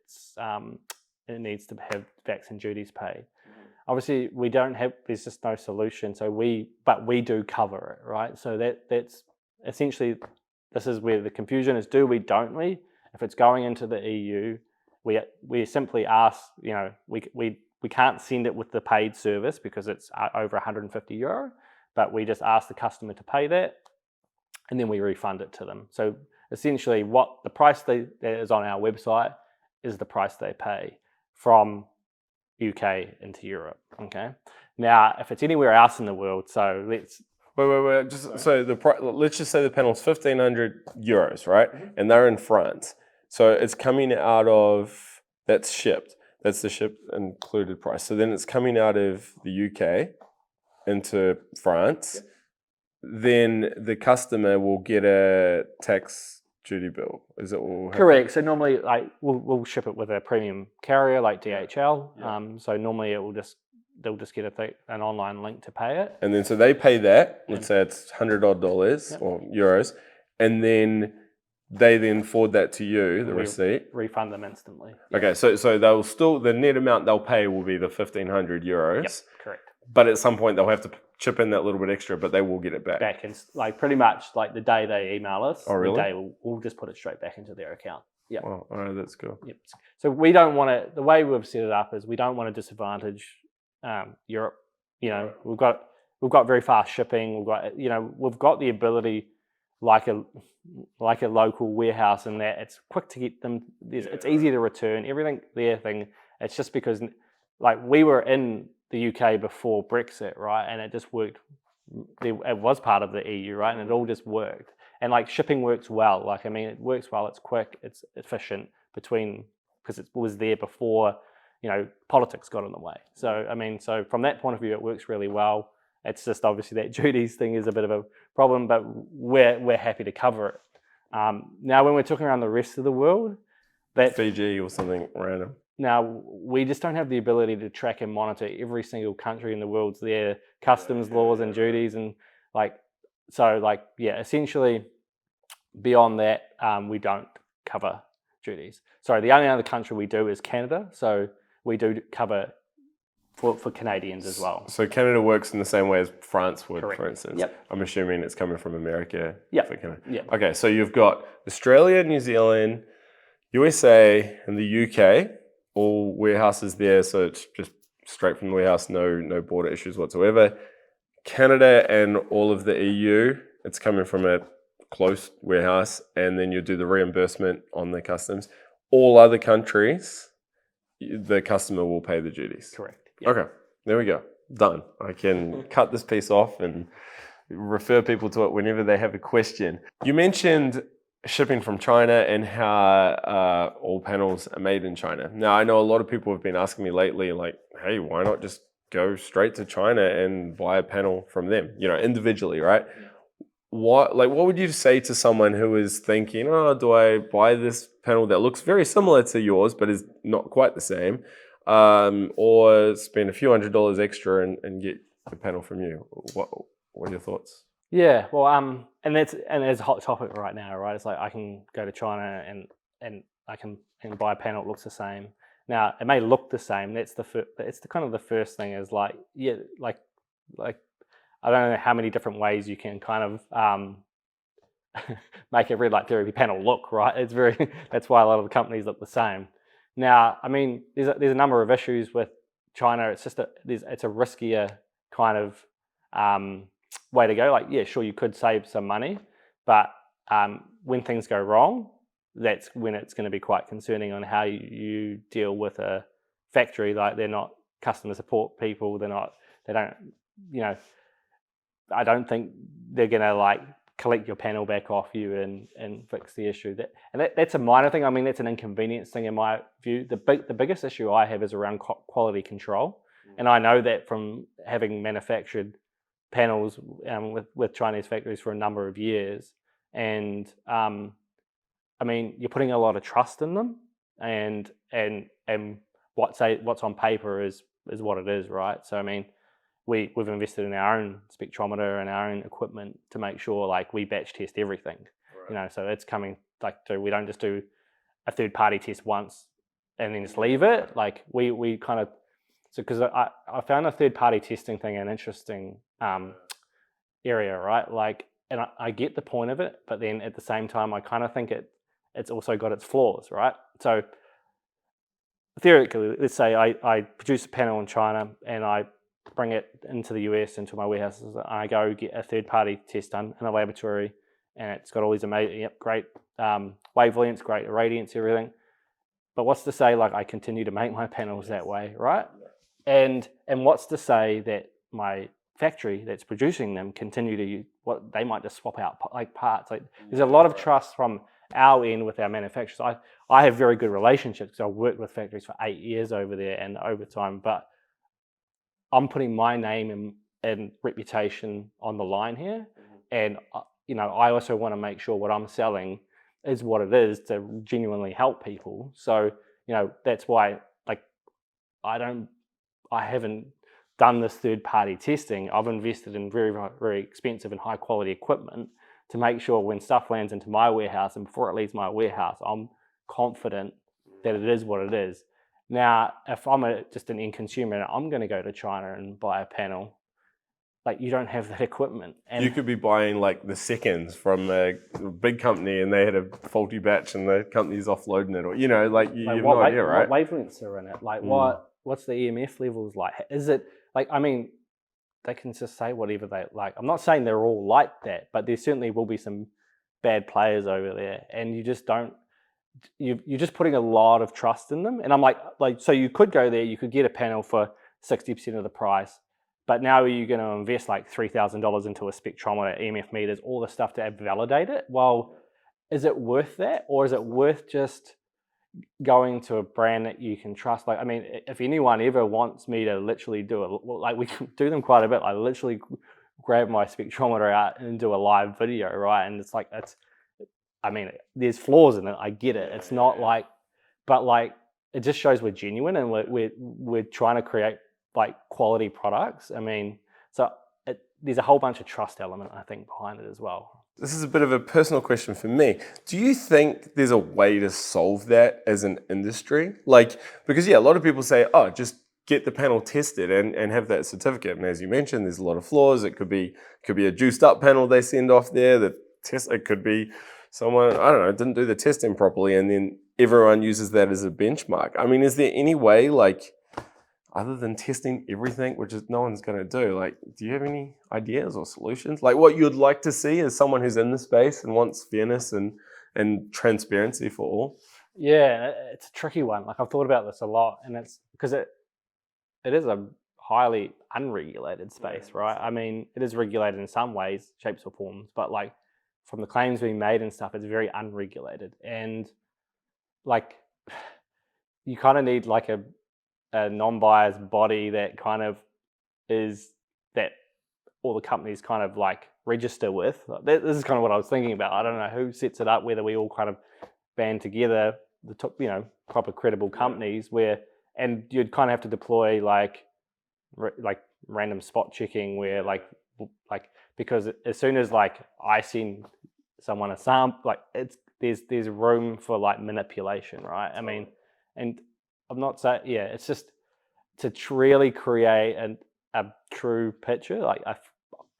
needs to have tax and duties paid. Obviously, there's just no solution. But we do cover it, right? So that's essentially, this is where the confusion is: do we, don't we? If it's going into the EU, we simply ask, we can't send it with the paid service because it's over 150 euro, but we just ask the customer to pay that and then we refund it to them. So essentially what the price that is on our website is the price they pay from UK into Europe. Okay. Now, if it's anywhere else in the world, so let's Wait. Just so let's just say the panel's €1,500, right? And they're in France. So it's coming out of that's shipped. That's the ship included price. So then it's coming out of the UK into France. Then the customer will get a tax duty bill. Is it all correct? So normally, like we'll ship it with a premium carrier like DHL. So normally they'll just get an online link to pay it. And then so they pay that. Let's say it's $100 or euros, and then they then forward that to you, the receipt. Refund them instantly. Okay, so they'll still, the net amount they'll pay will be the €1,500. Yep, correct. But at some point they'll have to chip in that little bit extra, but they will get it back. Back in, like pretty much like the day they email us. Oh, really? The day we'll just put it straight back into their account. Yeah. Well, all right, that's cool. Yep. So we don't want to. The way we've set it up is we don't want to disadvantage Europe. You know, we've got very fast shipping. We've got the ability, like a local warehouse, in that it's quick to get them. It's easy to return everything. It's just because, like, we were in the UK before Brexit, right? And it just worked. It was part of the EU, right? And it all just worked. And like shipping works well. Like, I mean, it works well. It's quick. It's efficient because it was there before, politics got in the way. So, I mean, so from that point of view, it works really well. It's just obviously that duties thing is a bit of a problem, but we're happy to cover it. Now, when we're talking around the rest of the world, Fiji or something random. Now, we just don't have the ability to track and monitor every single country in the world's their customs laws and duties, and essentially beyond that, we don't cover duties. Sorry, the only other country we do is Canada, so we do cover for Canadians as well. So Canada works in the same way as France would, correct. For instance. Yep. I'm assuming it's coming from America. Yep. For Canada. Yep. Okay, so you've got Australia, New Zealand, USA, and the UK. All warehouses there, so it's just straight from the warehouse, no border issues whatsoever. Canada and all of the EU, it's coming from a closed warehouse, and then you do the reimbursement on the customs. All other countries, the customer will pay the duties. Correct. Yep. Okay, there we go. Done. I can cut this piece off and refer people to it whenever they have a question. You mentioned shipping from China and how all panels are made in China. Now, I know a lot of people have been asking me lately, like, hey, why not just go straight to China and buy a panel from them, individually, right? What would you say to someone who is thinking, do I buy this panel that looks very similar to yours but is not quite the same, or spend a few $100s extra and get the panel from you? What are your thoughts? Yeah, well, and it's a hot topic right now, right? It's like I can go to China and I can buy a panel that looks the same. Now, it may look the same. It's the kind of the first thing is like I don't know how many different ways you can kind of make a red light therapy panel look, right? That's why a lot of the companies look the same. Now, I mean, there's a number of issues with China. It's just it's a riskier kind of way to go. Like, yeah, sure, you could save some money, but when things go wrong, that's when it's going to be quite concerning on how you deal with a factory. Like, they're not customer support people. I don't think they're going to like collect your panel back off you and fix the issue. That's a minor thing. I mean, that's an inconvenience thing in my view. The biggest issue I have is around quality control. And I know that from having manufactured panels with Chinese factories for a number of years, and I mean, you're putting a lot of trust in them, and what's on paper is what it is, right? So I mean, we've invested in our own spectrometer and our own equipment to make sure like we batch test everything, right. So it's coming we don't just do a third party test once and then just leave it. Like we kind of, so because I found the third party testing thing an interesting area, right? Like, and I get the point of it, but then at the same time, I kind of think it's also got its flaws, right? So theoretically, let's say I produce a panel in China and I bring it into the US, into my warehouses, and I go get a third party test done in a laboratory, and it's got all these amazing, great wavelengths, great irradiance, everything. But what's to say, like, I continue to make my panels that way, right? And what's to say that my factory that's producing them continue to use what they might just swap out like parts. Like there's a lot of trust from our end with our manufacturers. I have very good relationships because I've worked with factories for 8 years over there and over time, but I'm putting my name and reputation on the line here. And I also want to make sure what I'm selling is what it is to genuinely help people. So that's why like I haven't done this third-party testing. I've invested in very, very expensive and high-quality equipment to make sure when stuff lands into my warehouse and before it leaves my warehouse, I'm confident that it is what it is. Now, if I'm just an end consumer and I'm going to go to China and buy a panel, like you don't have that equipment. And you could be buying like the seconds from a big company and they had a faulty batch and the company's offloading it, or you have no idea, right? What wavelengths are in it? Like what's the EMF levels like? Is it like, I mean, they can just say whatever they like. I'm not saying they're all like that, but there certainly will be some bad players over there, and you just don't. You're just putting a lot of trust in them. And I'm like, so you could go there, you could get a panel for 60% of the price, but now you're going to invest like $3,000 into a spectrometer, EMF meters, all the stuff to validate it. Well, is it worth that, or is it worth just going to a brand that you can trust? Like, I mean, if anyone ever wants me to literally do it, like we can do them quite a bit. I literally grab my spectrometer out and do a live video, right? And it's like, I mean, there's flaws in it. I get it. It's not like, but like, it just shows we're genuine and we're trying to create like quality products. I mean, so there's a whole bunch of trust element, I think, behind it as well. This is a bit of a personal question for me. Do you think there's a way to solve that as an industry? Like, because a lot of people say, oh, just get the panel tested and have that certificate. And as you mentioned, there's a lot of flaws. It could be a juiced up panel they send off there. It could be someone, I don't know, didn't do the testing properly, and then everyone uses that as a benchmark. I mean, is there any way, like, other than testing everything, which is no one's going to do, like, do you have any ideas or solutions? Like what you'd like to see as someone who's in the space and wants fairness and transparency for all? Yeah, it's a tricky one. Like I've thought about this a lot, and it's because it is a highly unregulated space, right? I mean, it is regulated in some ways, shapes or forms, but like from the claims being made and stuff, it's very unregulated. And like you kind of need like a non-biased body that kind of is that all the companies kind of like register with. This is kind of what I was thinking about. I don't know who sets it up, whether we all kind of band together the top, proper credible companies and you'd kind of have to deploy like random spot checking where like because as soon as like I send someone a sample, like there's room for like manipulation, right? I mean, and I'm not saying, it's just to really create a true picture. Like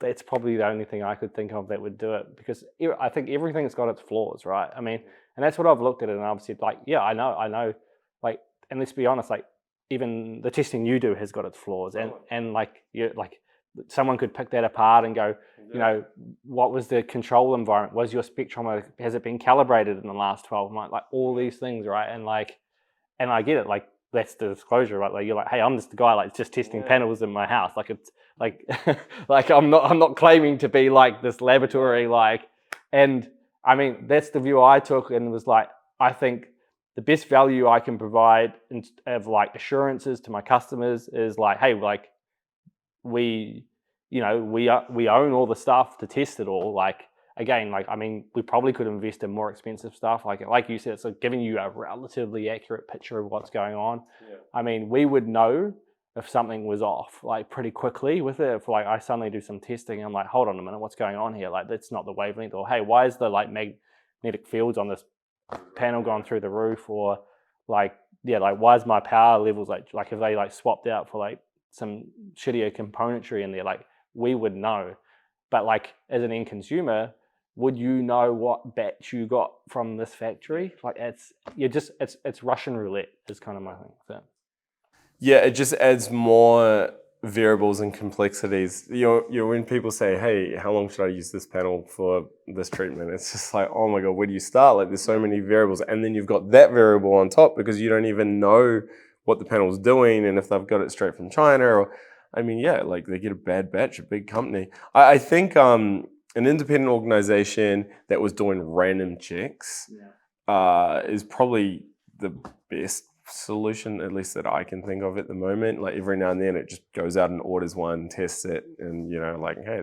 that's probably the only thing I could think of that would do it, because I think everything's got its flaws, right? I mean, and that's what I've looked at, and I've said like, I know, like, and let's be honest, like even the testing you do has got its flaws, and like someone could pick that apart and go, what was the control environment? Was your spectrometer, has it been calibrated in the last 12 months? Like all these things, right? And like, and I get it, like that's the disclosure, right? Like you're like, hey, I'm just the guy like just testing panels in my house. Like it's like like I'm not claiming to be like this laboratory, like, and I mean that's the view I took, and was like, I think the best value I can provide of like assurances to my customers is like, hey, like we own all the stuff to test it all. Like again, like I mean, we probably could invest in more expensive stuff. Like you said, it's like giving you a relatively accurate picture of what's going on. Yeah. I mean, we would know if something was off like pretty quickly with it. If like I suddenly do some testing, I'm like, hold on a minute, what's going on here? Like that's not the wavelength. Or hey, why is the like magnetic fields on this panel gone through the roof? Or like why is my power levels like if they like swapped out for like some shittier componentry in there, like we would know. But like as an end consumer, would you know what batch you got from this factory? Like it's Russian roulette is kind of my thing. So. Yeah, it just adds more variables and complexities. When people say, hey, how long should I use this panel for this treatment? It's just like, oh my God, where do you start? Like there's so many variables. And then you've got that variable on top because you don't even know what the panel's doing and if they've got it straight from China or, I mean, yeah, like they get a bad batch, a big company. I think an independent organization that was doing random checks is probably the best solution, at least that I can think of at the moment. Like every now and then it just goes out and orders one, tests it, and like, hey,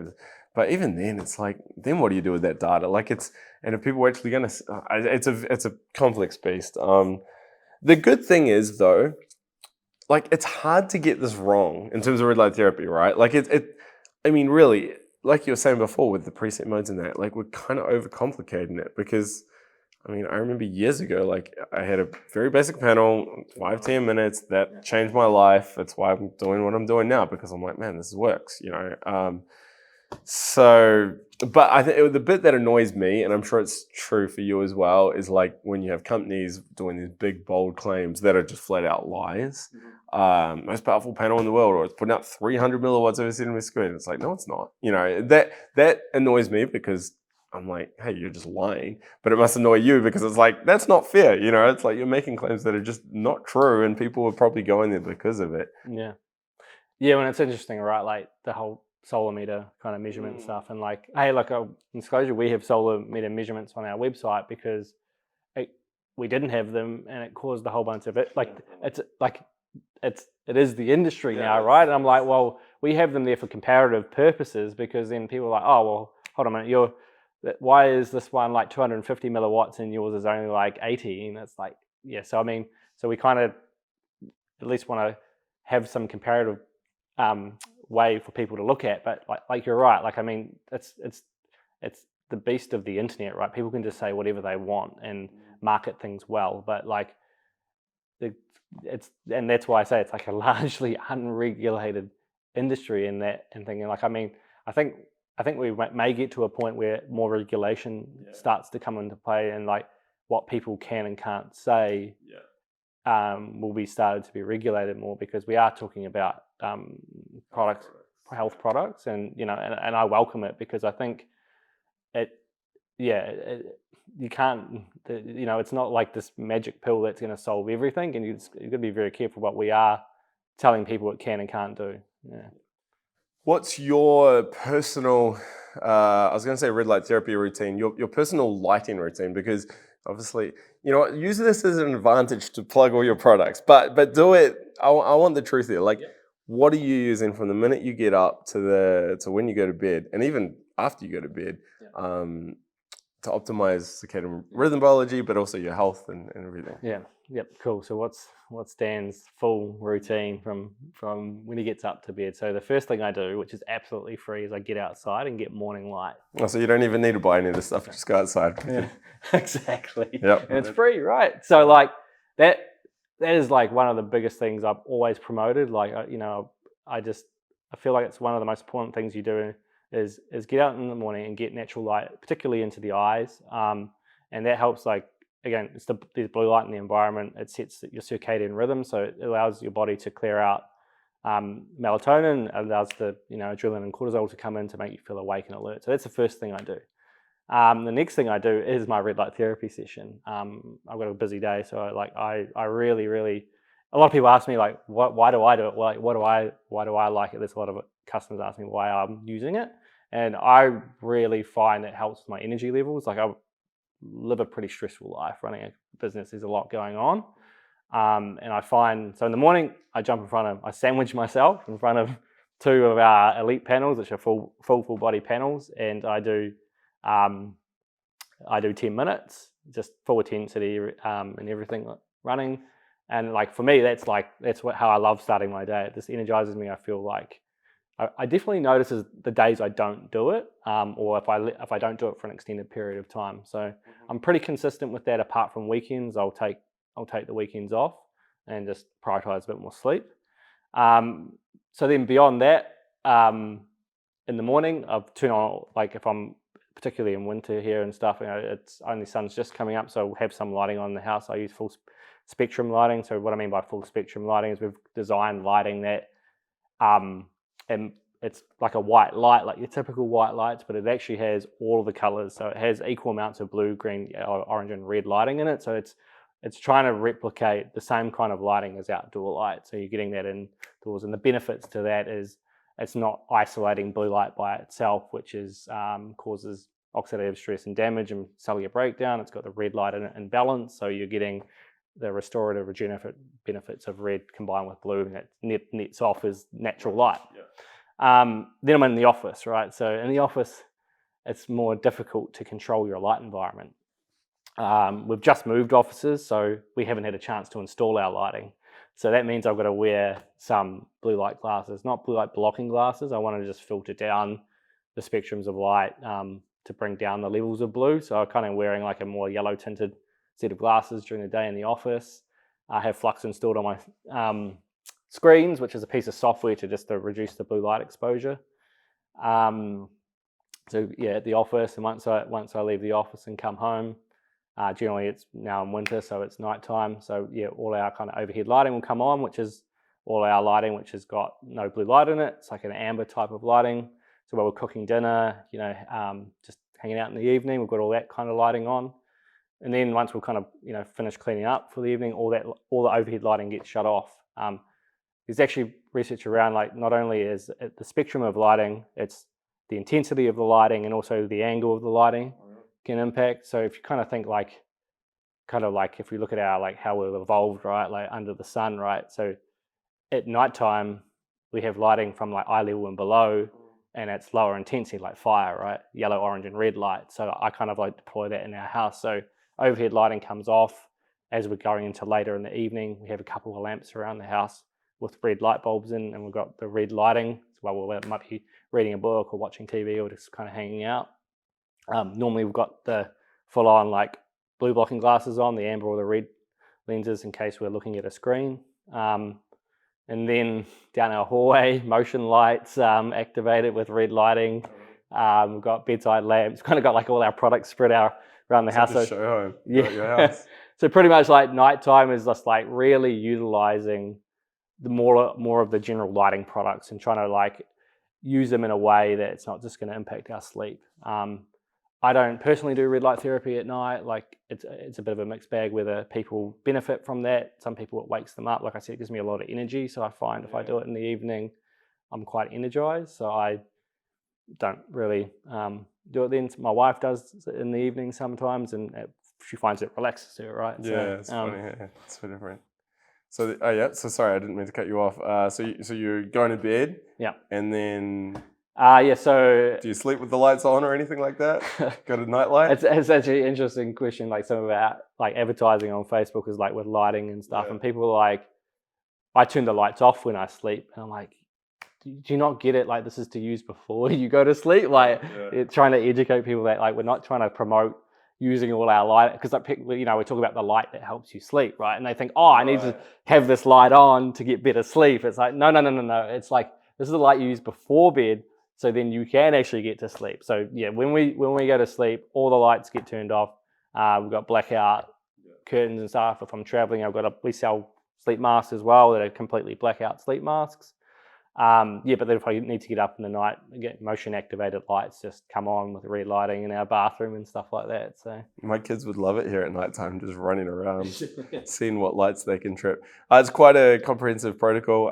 but even then it's like, then what do you do with that data? Like and if people are actually gonna, it's a complex beast. The good thing is though, like it's hard to get this wrong in terms of red light therapy, right? Like I mean, really, like you were saying before with the preset modes and that, like we're kind of overcomplicating it because, I mean, I remember years ago, like I had a very basic panel, 5-10 minutes, that changed my life. That's why I'm doing what I'm doing now, because I'm like, man, this works, So, but I think the bit that annoys me, and I'm sure it's true for you as well, is like when you have companies doing these big, bold claims that are just flat out lies. Most powerful panel in the world, or it's putting out 300 milliwatts over a centimeter squared. It's like, no, it's not. That annoys me because I'm like, hey, you're just lying. But it must annoy you because it's like, that's not fair. It's like you're making claims that are just not true and people are probably going there because of it. Yeah. Yeah, and it's interesting, right? Like the whole solar meter kind of measurement stuff. And like, hey, like in disclosure, we have solar meter measurements on our website because we didn't have them and it caused a whole bunch of it. Like it is the industry now, right? And I'm like, well, we have them there for comparative purposes because then people are like, oh, well, hold on a minute, why is this one like 250 milliwatts and yours is only like 80? And it's like, yeah. So I mean, so we kind of at least want to have some comparative way for people to look at. But like you're right. Like I mean, it's the beast of the internet, right? People can just say whatever they want and market things well. But like and that's why I say it's like a largely unregulated industry in that and thinking like, I mean, I think we may get to a point where more regulation starts to come into play and like what people can and can't say will be started to be regulated more because we are talking about health products and and I welcome it because I think you can't it's not like this magic pill that's going to solve everything and you've got to be very careful what we are telling people it can and can't do. What's your personal, I was going to say red light therapy routine, your personal lighting routine? Because obviously, use this as an advantage to plug all your products, but do it, I want the truth here. Like, what are you using from the minute you get up to when you go to bed, and even after you go to bed, to optimize circadian rhythm biology, but also your health and everything? Yeah. Yep. Cool. So what's Dan's full routine from when he gets up to bed? So the first thing I do, which is absolutely free, is I get outside and get morning light. Oh, so you don't even need to buy any of this stuff. Just go outside. Yeah. Exactly. Yep. And it's free, right? So like that is like one of the biggest things I've always promoted. Like I feel like it's one of the most important things you do is get out in the morning and get natural light, particularly into the eyes. And that helps like, again, there's blue light in the environment. It sets your circadian rhythm, so it allows your body to clear out melatonin. It allows the adrenaline and cortisol to come in to make you feel awake and alert. So that's the first thing I do. The next thing I do is my red light therapy session. I've got a busy day, so I really, really. A lot of people ask me like, why do I do it? Like, why do I like it? There's a lot of customers ask me why I'm using it, and I really find it helps with my energy levels. Like I live a pretty stressful life running a business. There's a lot going on. And I find, so in the morning, I sandwich myself in front of two of our elite panels, which are full body panels. And I do 10 minutes, just full intensity and everything running. And like, for me, that's how I love starting my day. It just energizes me. I feel like I definitely notice the days I don't do it, or if I don't do it for an extended period of time. So I'm pretty consistent with that. Apart from weekends, I'll take the weekends off and just prioritize a bit more sleep. So then beyond that, in the morning, I'll turn on, like if I'm particularly in winter here and stuff, it's only sun's just coming up, so I'll have some lighting on the house. I use full spectrum lighting. So what I mean by full spectrum lighting is we've designed lighting that and it's like a white light, like your typical white lights, but it actually has all of the colors. So it has equal amounts of blue, green, orange, and red lighting in it. So it's trying to replicate the same kind of lighting as outdoor light. So you're getting that indoors. And the benefits to that is it's not isolating blue light by itself, which is causes oxidative stress and damage and cellular breakdown. It's got the red light in balance. So you're getting the restorative, regenerative benefits of red combined with blue, and that nets off as natural light. Yeah. Then I'm in the office, right? So in the office, it's more difficult to control your light environment. We've just moved offices, so we haven't had a chance to install our lighting. So that means I've got to wear some blue light glasses, not blue light blocking glasses. I want to just filter down the spectrums of light to bring down the levels of blue. So I'm kind of wearing like a more yellow tinted set of glasses during the day in the office. I have Flux installed on my screens, which is a piece of software to reduce the blue light exposure. So yeah, at the office, and once I leave the office and come home, generally it's now in winter, so it's nighttime. So yeah, all our kind of overhead lighting will come on, which is all our lighting which has got no blue light in it. It's like an amber type of lighting. So while we're cooking dinner, just hanging out in the evening, we've got all that kind of lighting on. And then once we've kind of finished cleaning up for the evening, all the overhead lighting gets shut off. There's actually research around, like, not only is it the spectrum of lighting, it's the intensity of the lighting and also the angle of the lighting can impact. So if you kind of think like if we look at our, like, how we've evolved, right, like under the sun, right? So at nighttime we have lighting from like eye level and below, and it's lower intensity, like fire, right? Yellow, orange, and red light. So I kind of like deploy that in our house. So overhead lighting comes off as we're going into later in the evening. We have a couple of lamps around the house with red light bulbs in, and we've got the red lighting. So while we might be reading a book or watching TV or just kind of hanging out. Normally we've got the full-on like blue blocking glasses on, the amber or the red lenses in case we're looking at a screen. And then down our hallway, motion lights activated with red lighting. We've got bedside lamps. Kind of got like all our products spread out around the house. So show home. Yeah. Your house. So pretty much like nighttime is just like really utilizing the more of the general lighting products and trying to like use them in a way that it's not just going to impact our sleep. I don't personally do red light therapy at night. Like it's a bit of a mixed bag whether people benefit from that. Some people, it wakes them up. Like I said, it gives me a lot of energy. So I find if I do it in the evening, I'm quite energized. So I don't really do it then. My wife does it in the evening sometimes, and she finds it relaxes her, right? Yeah, So, it's funny. Yeah, it's so different. So, So sorry, I didn't mean to cut you off. So you're going to bed. Yeah. And then. So do you sleep with the lights on or anything like that? Got a night light? It's actually an interesting question. Like some of our like advertising on Facebook is like with lighting and stuff, and people are like, I turn the lights off when I sleep, and I'm like, do you not get it? Like this is to use before you go to sleep. Like it's trying to educate people that like we're not trying to promote using all our light, because like we talk about the light that helps you sleep, right? And they think, I need to have this light on to get better sleep. It's like no. It's like this is the light you use before bed, so then you can actually get to sleep. So yeah, when we go to sleep, all the lights get turned off. We've got blackout curtains and stuff. If I'm traveling, we sell sleep masks as well that are completely blackout sleep masks. But then if I need to get up in the night, get motion activated lights just come on with red lighting in our bathroom and stuff like that. So my kids would love it here at nighttime, just running around, seeing what lights they can trip. It's quite a comprehensive protocol.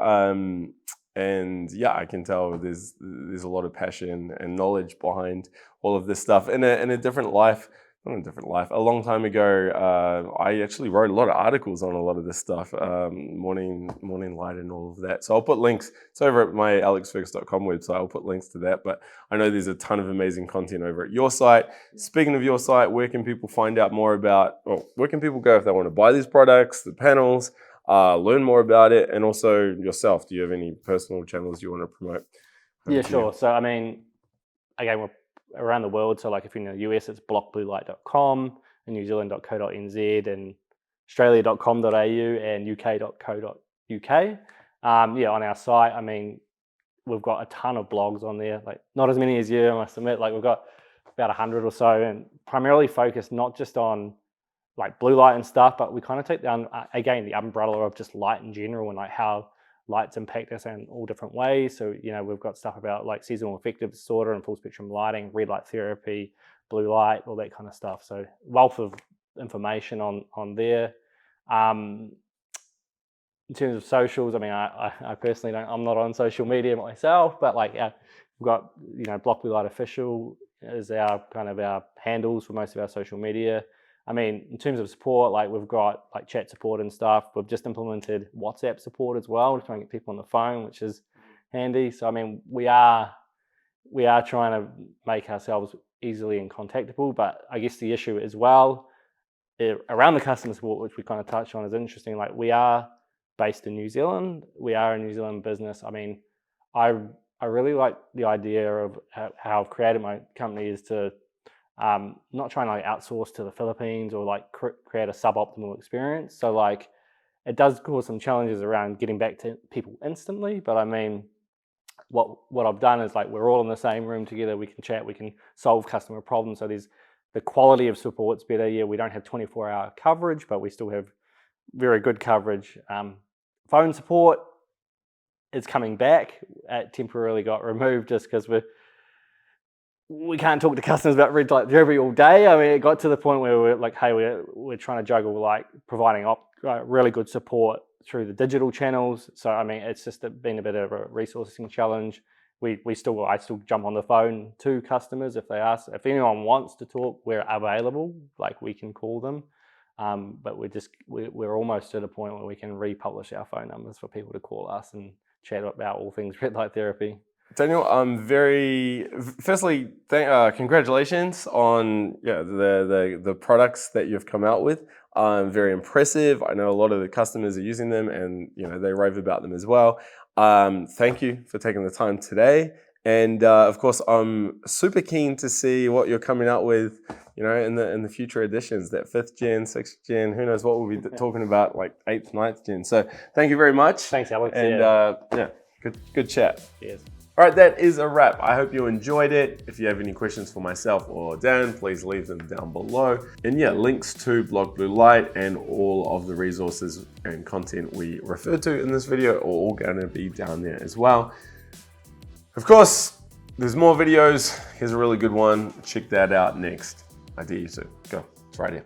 And yeah, I can tell there's a lot of passion and knowledge behind all of this stuff. In a different life, not a different life, a long time ago, I actually wrote a lot of articles on a lot of this stuff, morning light and all of that. So I'll put links. It's over at my alexfergus.com website. I'll put links to that. But I know there's a ton of amazing content over at your site. Speaking of your site, where can people find out more about, or where can people go if they want to buy these products, the panels, learn more about it, and also yourself? Do you have any personal channels you want to promote? Yeah, sure. So I mean, again, we're around the world. So like if you're in the US, it's blockbluelight.com, and New Zealand.co.nz, and Australia.com.au, and UK.co.uk. On our site, I mean, we've got a ton of blogs on there, like not as many as you, I must admit. Like we've got about 100 or so, and primarily focused not just on like blue light and stuff, but we kind of take down, again, the umbrella of just light in general and like how lights impact us in all different ways. So, we've got stuff about like seasonal affective disorder and full spectrum lighting, red light therapy, blue light, all that kind of stuff. So wealth of information on there. In terms of socials, I mean, I personally I'm not on social media myself, but like we've got, you know, Block Blue Light Official is our kind of our handles for most of our social media. I mean, in terms of support, like we've got like chat support and stuff. We've just implemented WhatsApp support as well to try and get people on the phone, which is handy. So I mean, we are trying to make ourselves easily and contactable, but I guess the issue as well around the customer support, which we kind of touched on, is interesting. Like we are based in New Zealand. We are a New Zealand business. I mean, I really like the idea of how I've created my company is to not trying to like outsource to the Philippines or like create a suboptimal experience. So like it does cause some challenges around getting back to people instantly. But I mean, what I've done is like we're all in the same room together. We can chat. We can solve customer problems. So there's the quality of support's better. Yeah, we don't have 24-hour coverage, but we still have very good coverage. Phone support is coming back. It temporarily got removed just because we can't talk to customers about red light therapy all day. I mean, it got to the point where we're like, hey, we're trying to juggle like providing really good support through the digital channels. So I mean, it's just been a bit of a resourcing challenge. I still jump on the phone to customers if they ask. If anyone wants to talk, we're available. Like we can call them. But we're almost at a point where we can republish our phone numbers for people to call us and chat about all things red light therapy. Daniel, firstly, congratulations on the products that you've come out with. Very impressive. I know a lot of the customers are using them, and you know they rave about them as well. Thank you for taking the time today. And of course, I'm super keen to see what you're coming out with, you know, in the future editions, that 5th gen, 6th gen, who knows what we'll be talking about, like 8th, 9th gen. So thank you very much. Thanks, Alex. And good chat. Cheers. All right, that is a wrap. I hope you enjoyed it. If you have any questions for myself or Dan, please leave them down below. And yeah, links to Block Blue Light and all of the resources and content we referred to in this video are all going to be down there as well. Of course, there's more videos. Here's a really good one. Check that out next. I dare you to. Go. It's right here.